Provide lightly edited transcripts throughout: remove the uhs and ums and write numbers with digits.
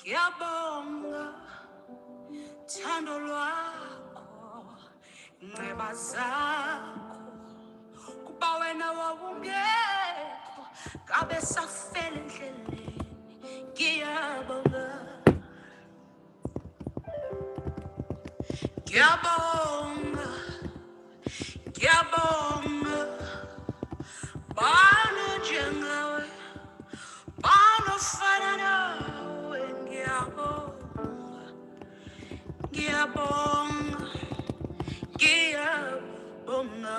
Ngiyabonga thando lwakho inceba zakho kuba wena wawungekho ngabe safela endleleni ngiyabonga ngiyabonga ngiyabonga bano njengawe banofana nawe ngiyabonga ngiyabonga ngiyabonga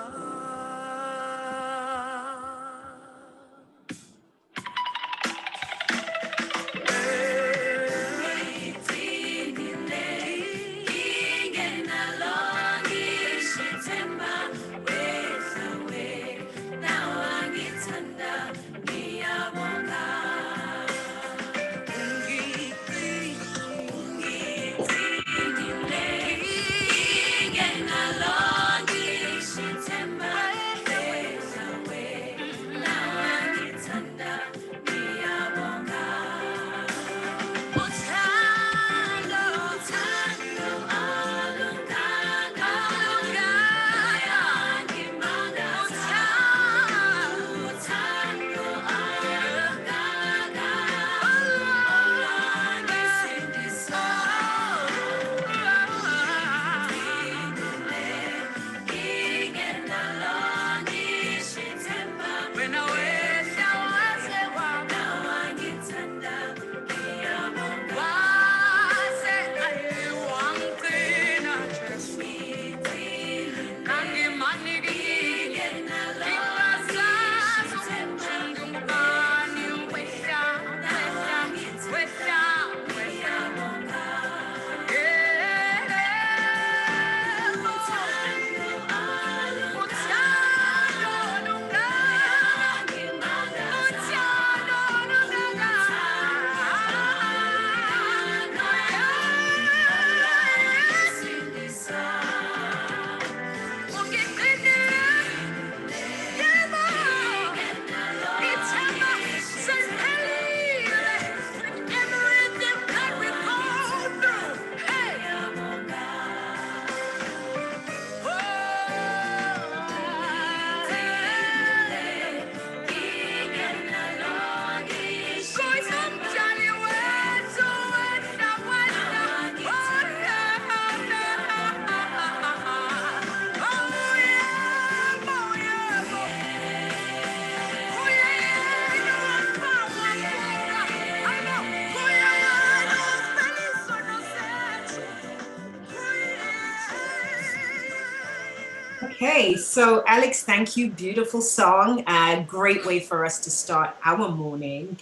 Okay, so Alex, thank you. Beautiful song. Great way for us to start our morning.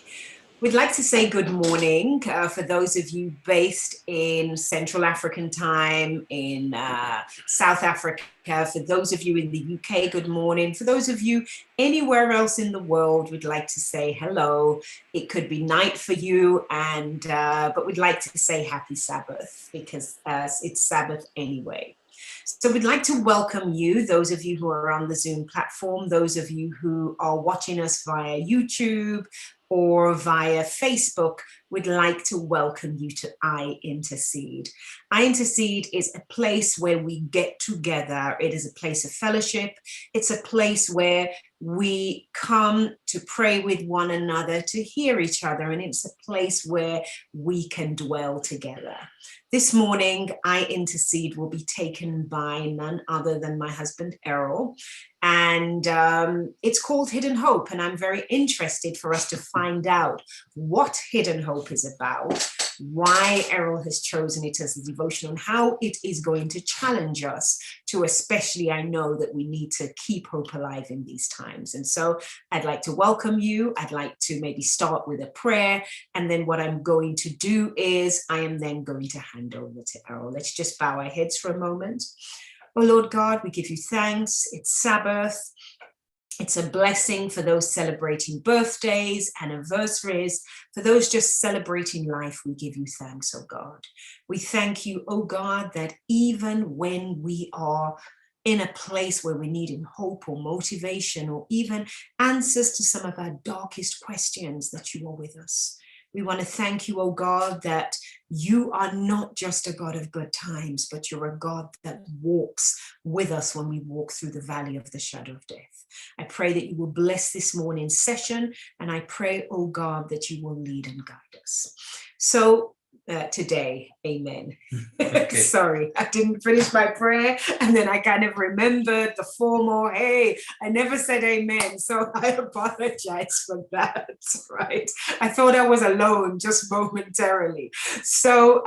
We'd like to say good morning for those of you based in Central African time, in South Africa, for those of you in the UK, good morning. For those of you anywhere else in the world, we'd like to say hello. It could be night for you, and but we'd like to say happy Sabbath because it's Sabbath anyway. So we'd like to welcome you, those of you who are on the Zoom platform, those of you who are watching us via YouTube or via Facebook, we'd like to welcome you to iIntercede. iIntercede is a place where we get together. It is a place of fellowship. It's a place where we come to pray with one another, to hear each other, and it's a place where we can dwell together. This morning, iIntercede will be taken by none other than my husband, Errol. And it's called Hidden Hope. And I'm very interested for us to find out what Hidden Hope is about, why Errol has chosen it as a devotion, and how it is going to challenge us to, especially, I know that we need to keep hope alive in these times. And so I'd like to welcome you. I'd like to maybe start with a prayer. And then what I'm going to do is I am then going to hand over to Errol. Let's just bow our heads for a moment. Oh, Lord God, we give you thanks. It's Sabbath. It's a blessing for those celebrating birthdays, anniversaries, for those just celebrating life. We give you thanks, oh God. We thank you, oh God, that even when we are in a place where we need hope or motivation or even answers to some of our darkest questions, that you are with us. We want to thank you, oh God, that you are not just a God of good times, but you're a God that walks with us when we walk through the valley of the shadow of death. I pray that you will bless this morning's session, and I pray, oh God, that you will lead and guide us. So today, amen. Okay. Sorry, I didn't finish my prayer, and then I kind of remembered the formal, hey, I never said amen, so I apologize for that, right? I thought I was alone just momentarily. So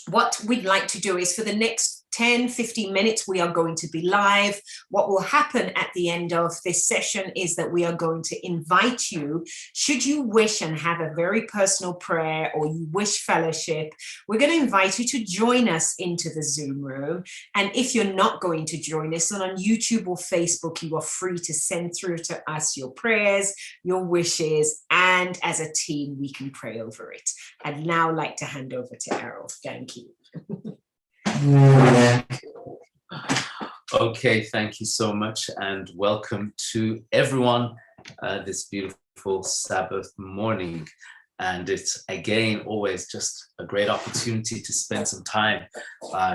what we'd like to do is for the next 10, 15 minutes, we are going to be live. What will happen at the end of this session is that we are going to invite you, should you wish and have a very personal prayer or you wish fellowship, we're going to invite you to join us into the Zoom room. And if you're not going to join us, then on YouTube or Facebook, you are free to send through to us your prayers, your wishes, and as a team, we can pray over it. I'd now like to hand over to Errol. Thank you. Okay, thank you so much, and welcome to everyone this beautiful Sabbath morning. And it's again always just a great opportunity to spend some time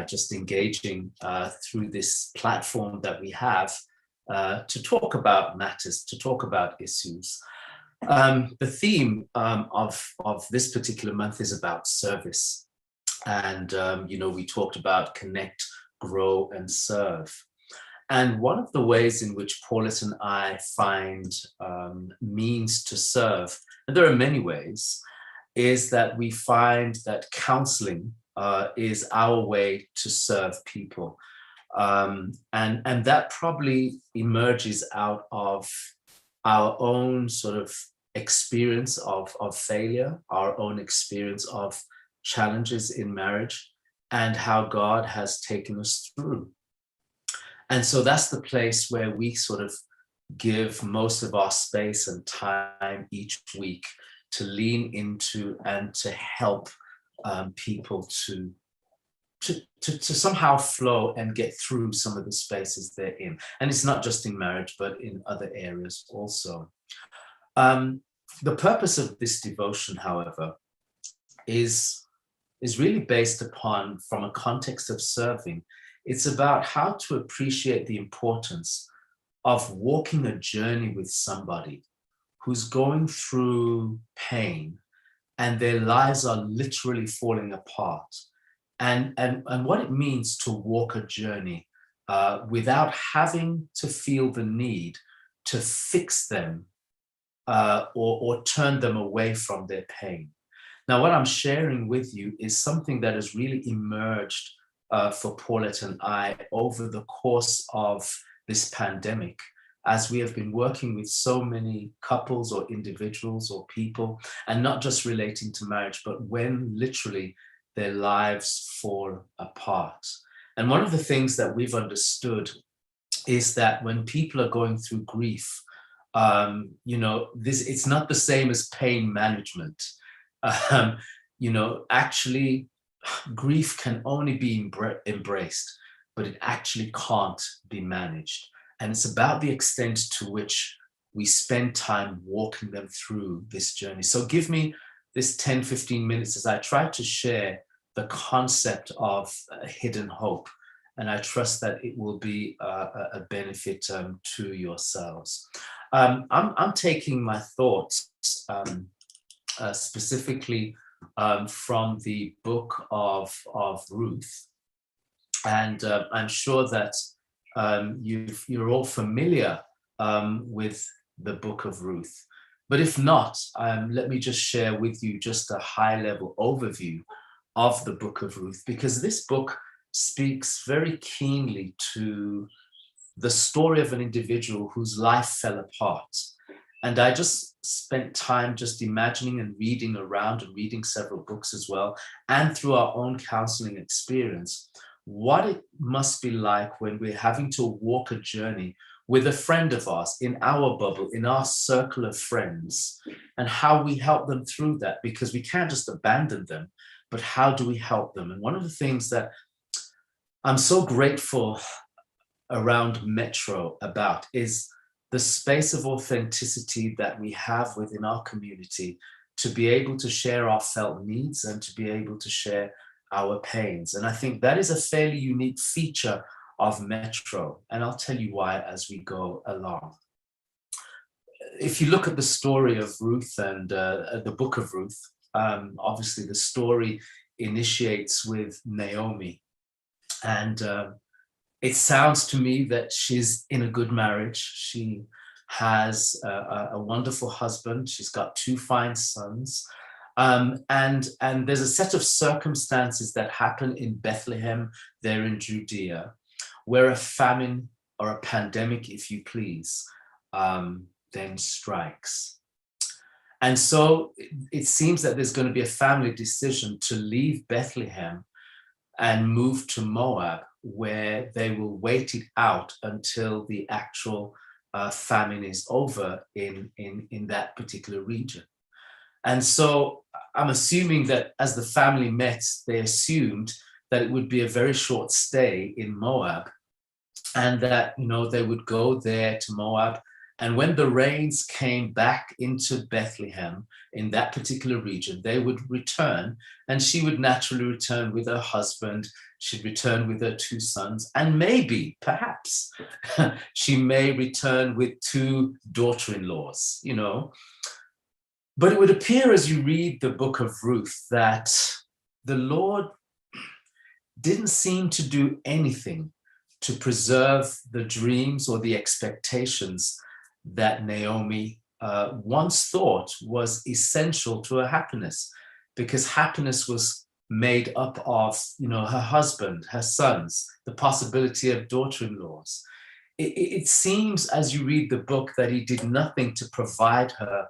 just engaging through this platform that we have to talk about matters, to talk about issues. The theme of this particular month is about service. And, we talked about connect, grow, and serve. And one of the ways in which Paulette and I find means to serve, and there are many ways, is that we find that counseling is our way to serve people. And that probably emerges out of our own sort of experience of failure, our own experience of challenges in marriage, and how God has taken us through. And so that's the place where we sort of give most of our space and time each week to lean into and to help people to somehow flow and get through some of the spaces they're in. And it's not just in marriage, but in other areas also. The purpose of this devotion, however, is really based upon, from a context of serving, it's about how to appreciate the importance of walking a journey with somebody who's going through pain and their lives are literally falling apart. And what it means to walk a journey without having to feel the need to fix them or turn them away from their pain. Now, what I'm sharing with you is something that has really emerged for Paulette and I over the course of this pandemic, as we have been working with so many couples or individuals or people, and not just relating to marriage, but when literally their lives fall apart. And one of the things that we've understood is that when people are going through grief, it's not the same as pain management. Actually, grief can only be embraced, but it actually can't be managed. And it's about the extent to which we spend time walking them through this journey. So give me this 10, 15 minutes as I try to share the concept of hidden hope. And I trust that it will be a benefit to yourselves. I'm taking my thoughts specifically from the book of Ruth. And I'm sure that you're all familiar with the book of Ruth. But if not, let me just share with you just a high-level overview of the book of Ruth, because this book speaks very keenly to the story of an individual whose life fell apart. And I just spent time just imagining and reading around and reading several books as well, and through our own counseling experience, what it must be like when we're having to walk a journey with a friend of ours in our bubble, in our circle of friends, and how we help them through that, because we can't just abandon them, but how do we help them? And one of the things that I'm so grateful around Metro about is the space of authenticity that we have within our community to be able to share our felt needs and to be able to share our pains. And I think that is a fairly unique feature of Metro. And I'll tell you why as we go along. If you look at the story of Ruth and the book of Ruth, obviously the story initiates with Naomi. And it sounds to me that she's in a good marriage. She has a wonderful husband. She's got 2 fine sons. And there's a set of circumstances that happen in Bethlehem, there in Judea, where a famine or a pandemic, if you please, then strikes. And so it seems that there's going to be a family decision to leave Bethlehem and move to Moab, where they will wait it out until the actual famine is over in that particular region. And so I'm assuming that as the family met, they assumed that it would be a very short stay in Moab, and that, you know, they would go there to Moab. And when the rains came back into Bethlehem in that particular region, they would return, and she would naturally return with her husband. She'd return with her 2 sons, and maybe, perhaps, she may return with 2 daughter-in-laws, you know. But it would appear as you read the book of Ruth that the Lord didn't seem to do anything to preserve the dreams or the expectations that Naomi once thought was essential to her happiness, because happiness was made up of, you know, her husband, her sons, the possibility of daughter-in-laws. It seems as you read the book that he did nothing to provide her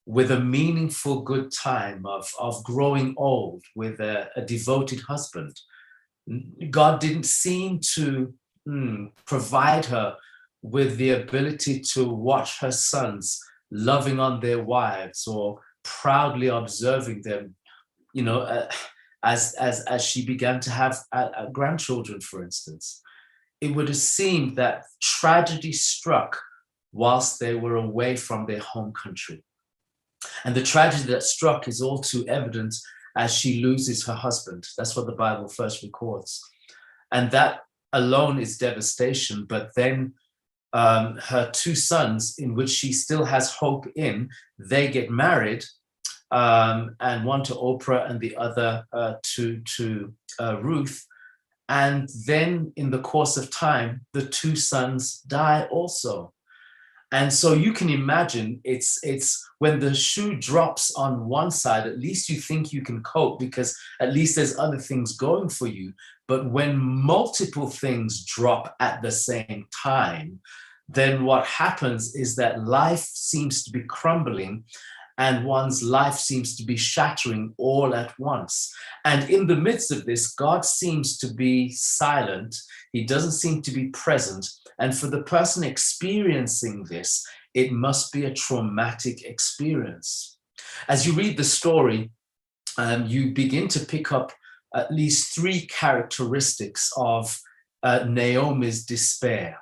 with a meaningful good time of growing old with a devoted husband. God didn't seem to provide her with the ability to watch her sons loving on their wives or proudly observing them, you know, as she began to have grandchildren, for instance. It would have seemed that tragedy struck whilst they were away from their home country. And the tragedy that struck is all too evident as she loses her husband. That's what the Bible first records. And that alone is devastation. But then her 2 sons, in which she still has hope in, they get married, and one to Oprah and the other to Ruth. And then in the course of time, the 2 sons die also. And so you can imagine it's when the shoe drops on one side, at least you think you can cope because at least there's other things going for you. But when multiple things drop at the same time, then what happens is that life seems to be crumbling and one's life seems to be shattering all at once. And in the midst of this, God seems to be silent. He doesn't seem to be present. And for the person experiencing this, it must be a traumatic experience. As you read the story, you begin to pick up at least 3 characteristics of Naomi's despair.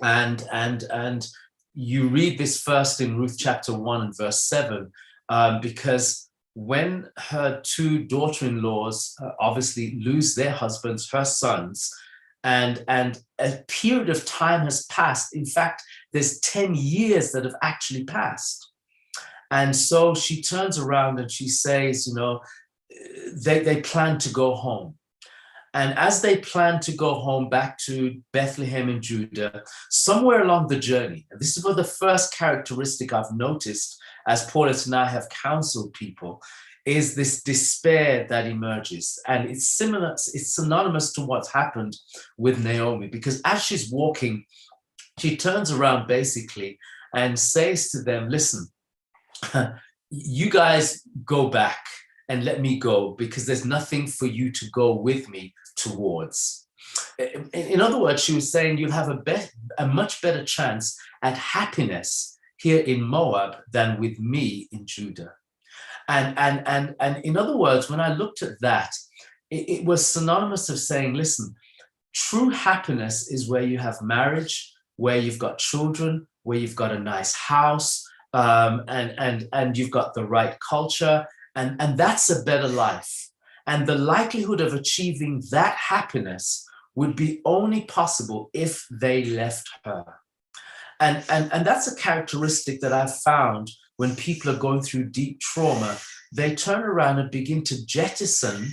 And you read this first in Ruth chapter 1 and verse 7, because when her 2 daughter-in-laws obviously lose their husbands, her sons, and a period of time has passed. In fact, there's 10 years that have actually passed. And so she turns around and she says, you know, they plan to go home. And as they plan to go home back to Bethlehem in Judah, somewhere along the journey, and this is one of the first characteristic I've noticed as Paulette and I have counseled people, is this despair that emerges. And it's synonymous to what's happened with Naomi, because as she's walking, she turns around basically and says to them, listen, you guys go back and let me go, because there's nothing for you to go with me towards. In other words, she was saying you'll have a much better chance at happiness here in Moab than with me in Judah. And in other words, when I looked at that, it was synonymous of saying, listen, true happiness is where you have marriage, where you've got children, where you've got a nice house, and you've got the right culture, and that's a better life. And the likelihood of achieving that happiness would be only possible if they left her. And that's a characteristic that I've found when people are going through deep trauma. They turn around and begin to jettison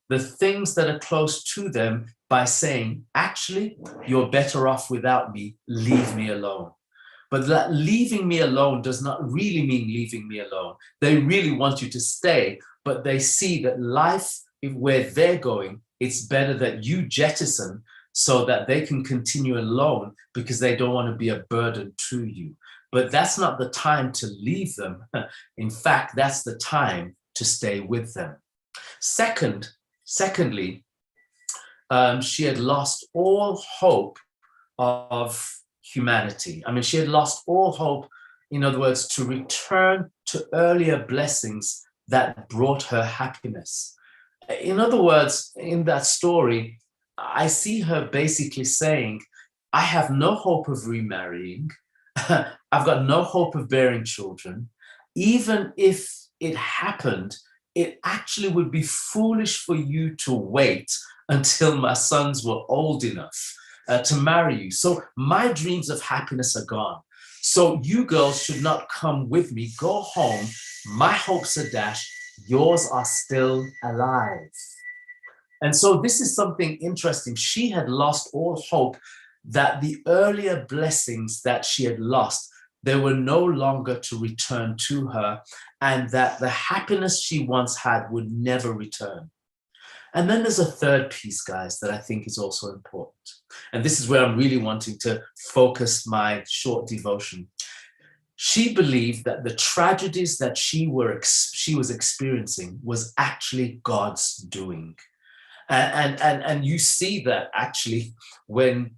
the things that are close to them by saying, actually, you're better off without me, leave me alone. But that leaving me alone does not really mean leaving me alone. They really want you to stay, but they see that life, where they're going, it's better that you jettison so that they can continue alone because they don't want to be a burden to you. But that's not the time to leave them. In fact, that's the time to stay with them. Secondly, she had lost all hope of humanity. I mean, she had lost all hope, in other words, to return to earlier blessings that brought her happiness. In other words, in that story, I see her basically saying, I have no hope of remarrying. I've got no hope of bearing children. Even if it happened, it actually would be foolish for you to wait until my sons were old enough to marry you. So my dreams of happiness are gone. So you girls should not come with me. Go home. My hopes are dashed. Yours are still alive. And so this is something interesting. She had lost all hope that the earlier blessings that she had lost, they were no longer to return to her, and that the happiness she once had would never return. And then there's a third piece, guys, that I think is also important. And this is where I'm really wanting to focus my short devotion. She believed that the tragedies that she was experiencing was actually God's doing. And you see that actually when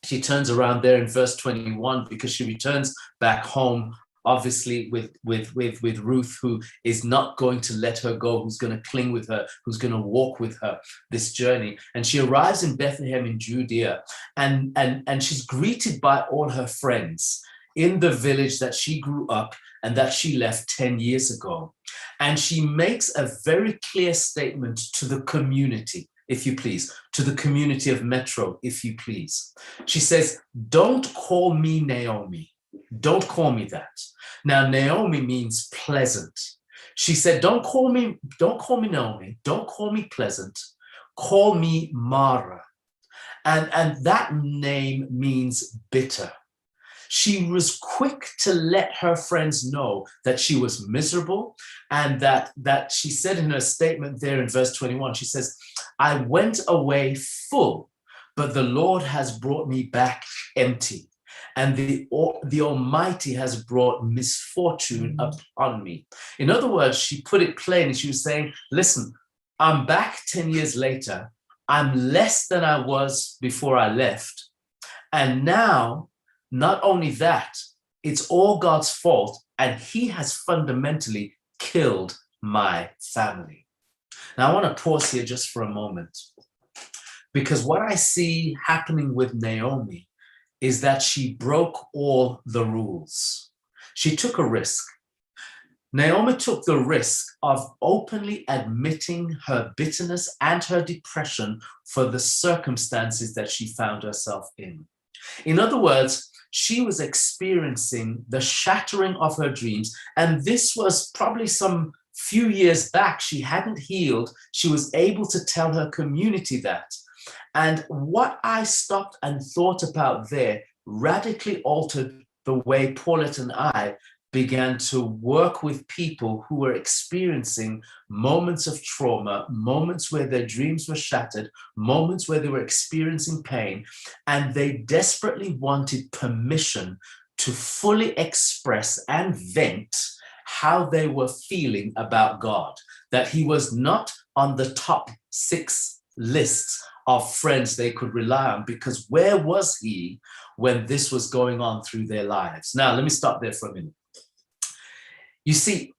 she turns around there in verse 21, because she returns back home, obviously with Ruth, who is not going to let her go, who's going to cling with her, who's going to walk with her this journey. And she arrives in Bethlehem in Judea, and she's greeted by all her friends in the village that she grew up and that she left 10 years ago. And she makes a very clear statement to the community, if you please, to the community of Metro, if you please. She says, don't call me Naomi. Don't call me that. Now, Naomi means pleasant. She said, don't call me Naomi. Don't call me pleasant. Call me Mara. And that name means bitter. She was quick to let her friends know that she was miserable, and that she said in her statement there in verse 21, she says, I went away full, but the Lord has brought me back empty, and the Almighty has brought misfortune upon me. In other words, she put it plainly. She was saying, listen, I'm back 10 years later. I'm less than I was before I left. And now, not only that, it's all God's fault, and he has fundamentally killed my family. Now, I want to pause here just for a moment, because what I see happening with Naomi is that she broke all the rules. She took a risk. Naomi took the risk of openly admitting her bitterness and her depression for the circumstances that she found herself in. In other words, she was experiencing the shattering of her dreams. And this was probably some few years back. She hadn't healed. She was able to tell her community that. And what I stopped and thought about there radically altered the way Paulette and I began to work with people who were experiencing moments of trauma, moments where their dreams were shattered, moments where they were experiencing pain, and they desperately wanted permission to fully express and vent how they were feeling about God, that he was not on the top 6 lists of friends they could rely on, because where was he when this was going on through their lives? Now, let me stop there for a minute. You see,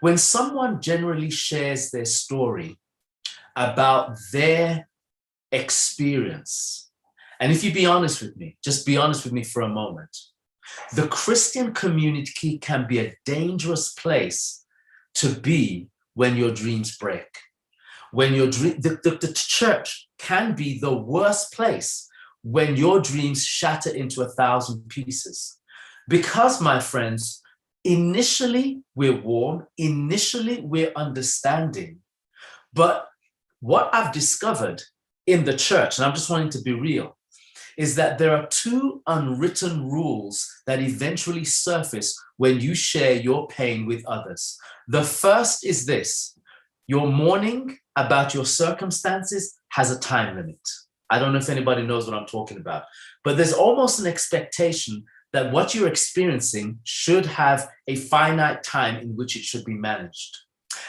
when someone generally shares their story about their experience, and if you be honest with me, just be honest with me for a moment, The Christian community can be a dangerous place to be when your dreams break. When the church can be the worst place when your dreams shatter into 1,000 pieces. Because, my friends, initially we're warm, initially we're understanding. But what I've discovered in the church, and I'm just wanting to be real, is that there are two unwritten rules that eventually surface when you share your pain with others. The first is this: your mourning about your circumstances has a time limit. I don't know if anybody knows what I'm talking about, but there's almost an expectation that what you're experiencing should have a finite time in which it should be managed.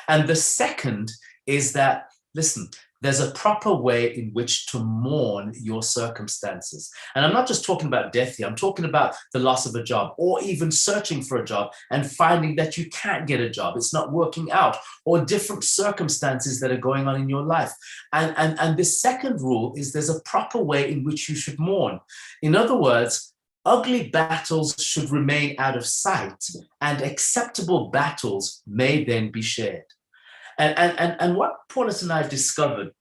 And the second is that, listen, there's a proper way in which to mourn your circumstances. And I'm not just talking about death here. I'm talking about the loss of a job, or even searching for a job and finding that you can't get a job. It's not working out, or different circumstances that are going on in your life. And the second rule is there's a proper way in which you should mourn. In other words, ugly battles should remain out of sight, and acceptable battles may then be shared. And what Paulus and I discovered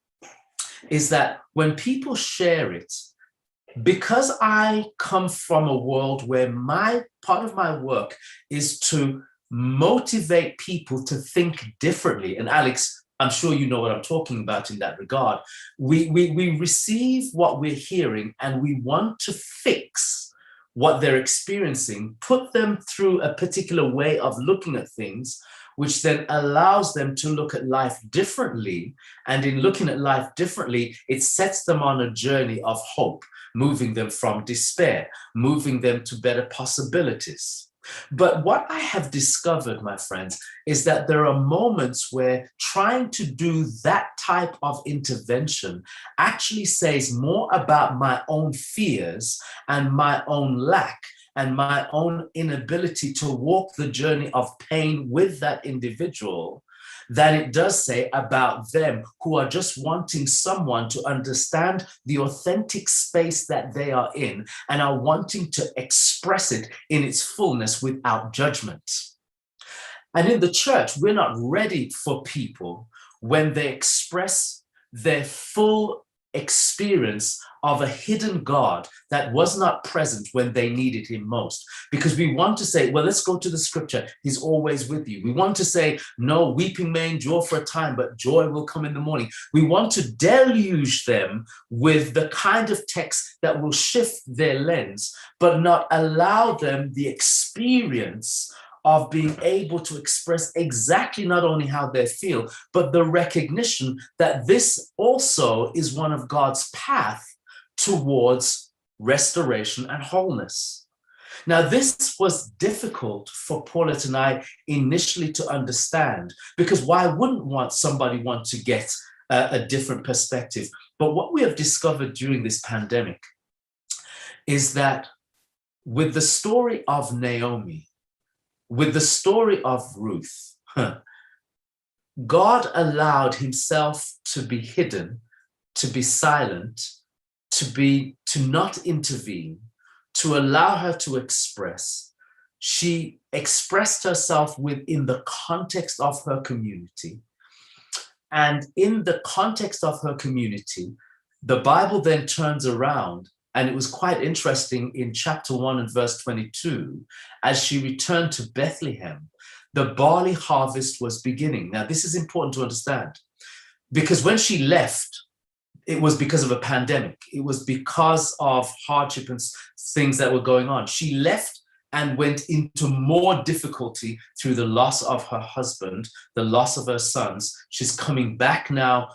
is that when people share it, because I come from a world where part of my work is to motivate people to think differently. And Alex, I'm sure you know what I'm talking about in that regard. We receive what we're hearing, and we want to fix what they're experiencing, put them through a particular way of looking at things, which then allows them to look at life differently. And in looking at life differently, it sets them on a journey of hope, moving them from despair, moving them to better possibilities. But what I have discovered, my friends, is that there are moments where trying to do that type of intervention actually says more about my own fears and my own lack and my own inability to walk the journey of pain with that individual than it does say about them, who are just wanting someone to understand the authentic space that they are in and are wanting to express it in its fullness without judgment. And in the church, we're not ready for people when they express their full experience of a hidden God that was not present when they needed him most. Because we want to say, well, let's go to the scripture. He's always with you. We want to say, no, weeping may endure for a time, but joy will come in the morning. We want to deluge them with the kind of text that will shift their lens, but not allow them the experience of being able to express exactly not only how they feel, but the recognition that this also is one of God's path towards restoration and wholeness. Now, this was difficult for Paulette and I initially to understand, because why wouldn't somebody want to get a different perspective? But what we have discovered during this pandemic is that with the story of Naomi, with the story of Ruth, God allowed himself to be hidden, to be silent, to not intervene, to allow her to express. She expressed herself within the context of her community. And in the context of her community, the Bible then turns around. And it was quite interesting in chapter 1 and verse 22, as she returned to Bethlehem, the barley harvest was beginning. Now, this is important to understand, because when she left, it was because of a pandemic. It was because of hardship and things that were going on. She left and went into more difficulty through the loss of her husband, the loss of her sons. She's coming back now,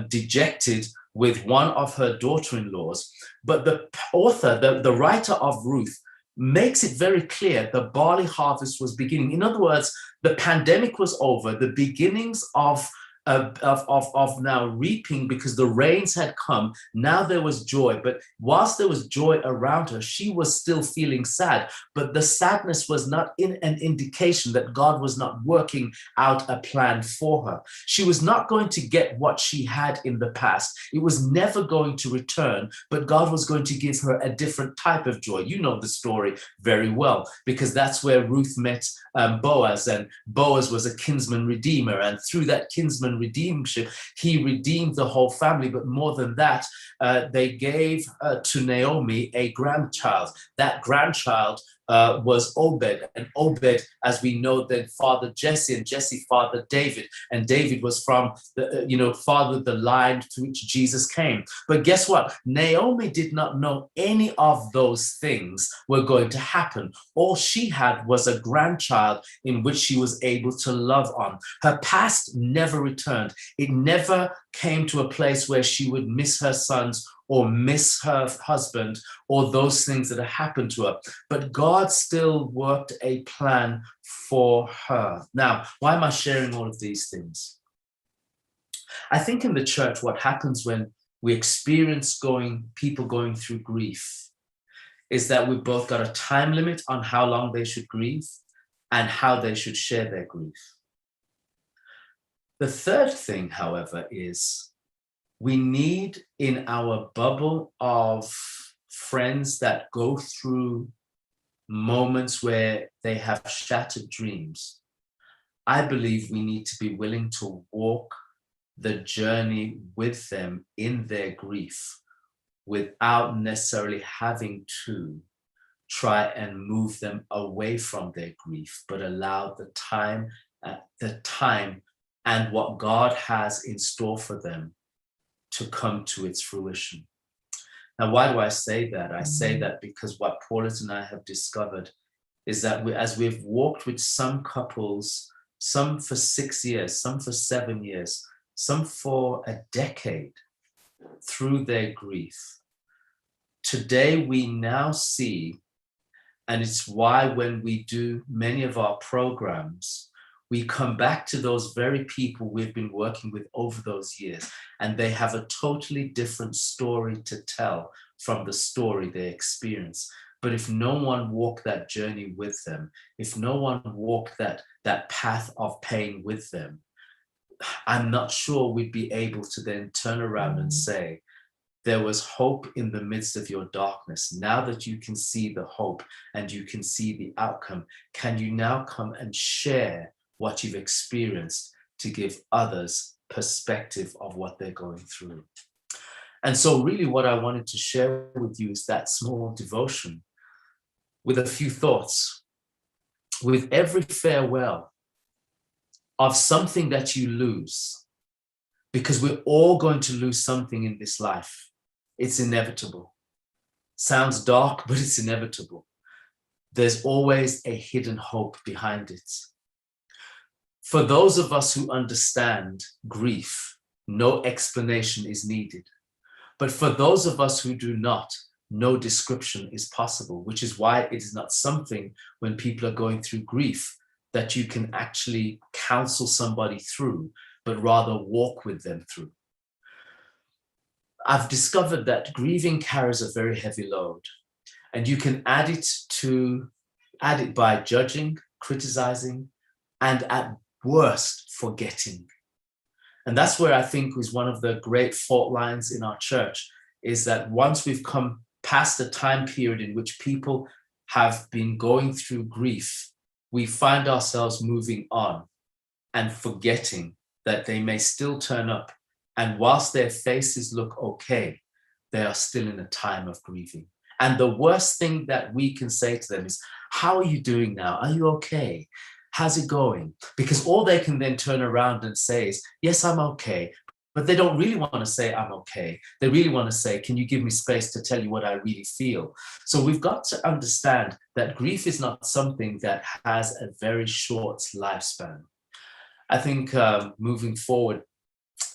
dejected, with one of her daughter-in-laws. But the author, the writer of Ruth, makes it very clear the barley harvest was beginning. In other words, the pandemic was over. The beginnings of of now reaping, because the rains had come. Now there was joy, but whilst there was joy around her, she was still feeling sad. But the sadness was not an indication that God was not working out a plan for her. She was not going to get what she had in the past. It was never going to return, but God was going to give her a different type of joy. You know the story very well, because that's where Ruth met Boaz, and Boaz was a kinsman redeemer, and through that kinsman redemption, he redeemed the whole family. But more than that, they gave to Naomi a grandchild. That grandchild was Obed, and Obed, as we know, then fathered Jesse, and Jesse fathered David, and David was from the fathered the line to which Jesus came. But guess what? Naomi did not know any of those things were going to happen. All she had was a grandchild in which she was able to love on. Her past never returned. It never came to a place where she would miss her sons or miss her husband or those things that had happened to her. But God still worked a plan for her. Now, why am I sharing all of these things? I think in the church, what happens when we experience people going through grief is that we've both got a time limit on how long they should grieve and how they should share their grief. The third thing, however, is we need in our bubble of friends that go through moments where they have shattered dreams. I believe we need to be willing to walk the journey with them in their grief without necessarily having to try and move them away from their grief, but allow the time and what God has in store for them to come to its fruition. Now, why do I say that? I say that because what Paulette and I have discovered is that as we've walked with some couples, some for 6 years, some for 7 years, some for a decade, through their grief, today we now see, and it's why when we do many of our programs, we come back to those very people we've been working with over those years, and they have a totally different story to tell from the story they experience. But if no one walked that journey with them, if no one walked that path of pain with them, I'm not sure we'd be able to then turn around and say, there was hope in the midst of your darkness. Now that you can see the hope and you can see the outcome, can you now come and share what you've experienced to give others perspective of what they're going through? And so really what I wanted to share with you is that small devotion with a few thoughts. With every farewell of something that you lose, because we're all going to lose something in this life. It's inevitable. Sounds dark, but it's inevitable. There's always a hidden hope behind it. For those of us who understand grief, no explanation is needed. But for those of us who do not, no description is possible, which is why it is not something when people are going through grief that you can actually counsel somebody through, but rather walk with them through. I've discovered that grieving carries a very heavy load, and you can add it by judging, criticizing, and at worst, forgetting. And that's where I think is one of the great fault lines in our church, is that once we've come past the time period in which people have been going through grief, we find ourselves moving on and forgetting that they may still turn up. And whilst their faces look okay, they are still in a time of grieving. And the worst thing that we can say to them is, how are you doing now? Are you okay? How's it going? Because all they can then turn around and say is, yes, I'm okay. But they don't really want to say, I'm okay. They really want to say, can you give me space to tell you what I really feel? So we've got to understand that grief is not something that has a very short lifespan. I think moving forward,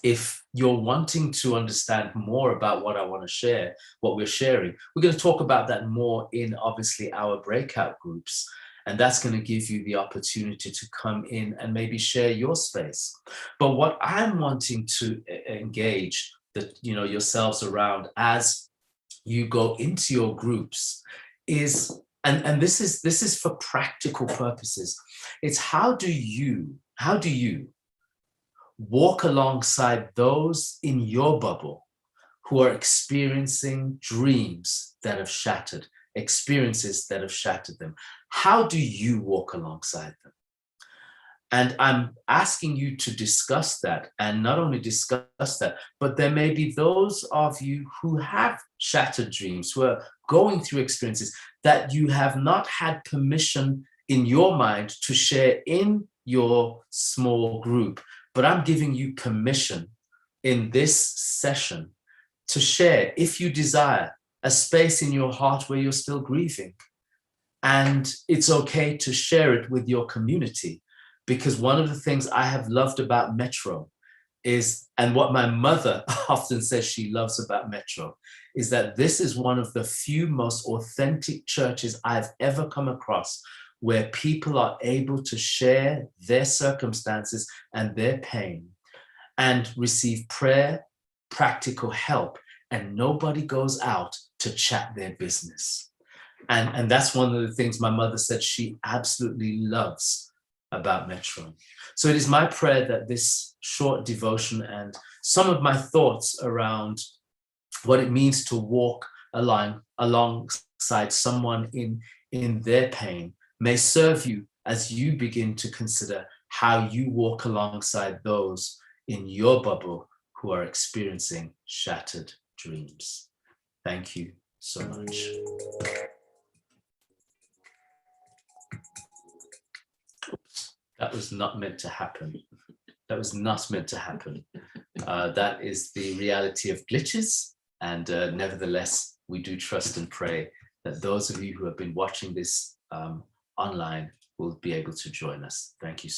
if you're wanting to understand more about what I want to share, what we're sharing, we're going to talk about that more in obviously our breakout groups. And that's going to give you the opportunity to come in and maybe share your space. But what I'm wanting to engage yourselves around as you go into your groups is, and this is for practical purposes, it's how do you walk alongside those in your bubble who are experiencing dreams that have shattered, experiences that have shattered them? How do you walk alongside them? And I'm asking you to discuss that, and not only discuss that, but there may be those of you who have shattered dreams, who are going through experiences that you have not had permission in your mind to share in your small group. But I'm giving you permission in this session to share, if you desire, a space in your heart where you're still grieving. And it's okay to share it with your community, because one of the things I have loved about Metro is, and what my mother often says she loves about Metro, is that this is one of the few most authentic churches I've ever come across where people are able to share their circumstances and their pain and receive prayer, practical help, and nobody goes out to chat their business. And that's one of the things my mother said she absolutely loves about Metro. So it is my prayer that this short devotion and some of my thoughts around what it means to walk alongside someone in their pain may serve you as you begin to consider how you walk alongside those in your bubble who are experiencing shattered dreams. Thank you so much. That was not meant to happen. That was not meant to happen. That is the reality of glitches. And nevertheless, we do trust and pray that those of you who have been watching this online will be able to join us. Thank you so much.